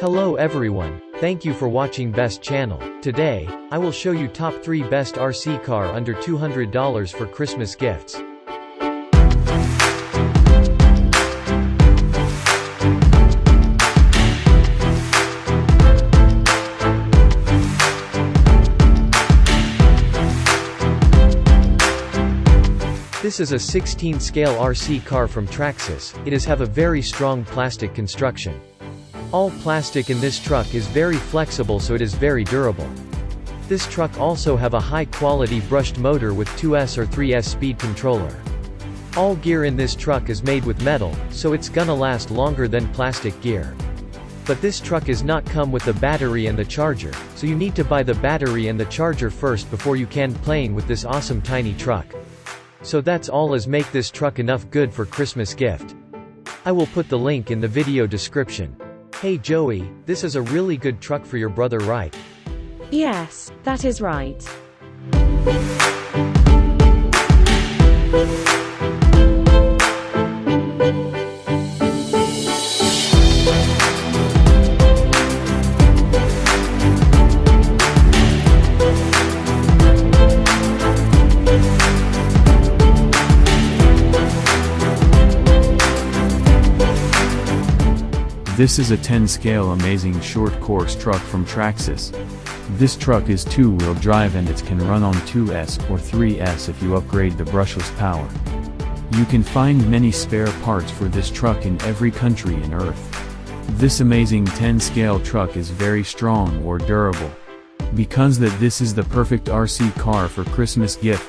Hello everyone, thank you for watching Best Channel. Today, I will show you top 3 best RC car under $200 for Christmas gifts. This is a 16-scale RC car from Traxxas. It has a very strong plastic construction. All plastic in this truck is very flexible, so it is very durable. This truck also have a high-quality brushed motor with 2S or 3S speed controller. All gear in this truck is made with metal, so it's gonna last longer than plastic gear. But this truck is not come with the battery and the charger, so you need to buy the battery and the charger first before you can playing with this awesome tiny truck. So that's all as make this truck enough good for Christmas gift. I will put the link in the video description. Hey Joey, this is a really good truck for your brother, right? Yes, that is right. This is a 10-scale amazing short course truck from Traxxas. This truck is 2-wheel drive and it can run on 2S or 3S if you upgrade the brushless power. You can find many spare parts for this truck in every country in Earth. This amazing 10-scale truck is very strong or durable. Because that this is the perfect RC car for Christmas gift.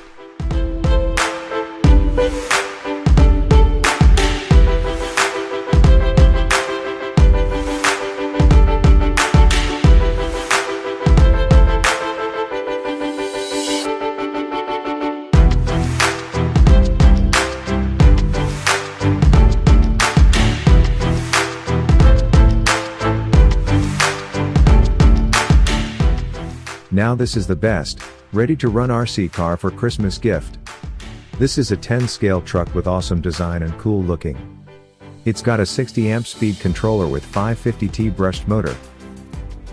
Now this is the best, ready-to-run RC car for Christmas gift. This is a 10-scale truck with awesome design and cool looking. It's got a 60-amp speed controller with 550T brushed motor.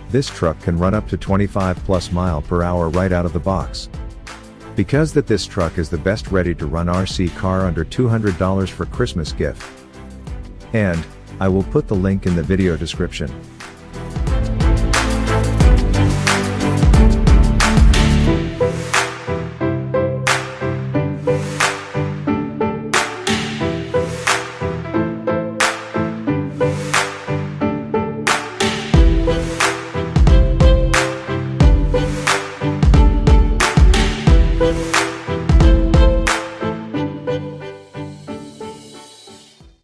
This truck can run up to 25+ mph right out of the box. Because that this truck is the best ready-to-run RC car under $200 for Christmas gift. And I will put the link in the video description.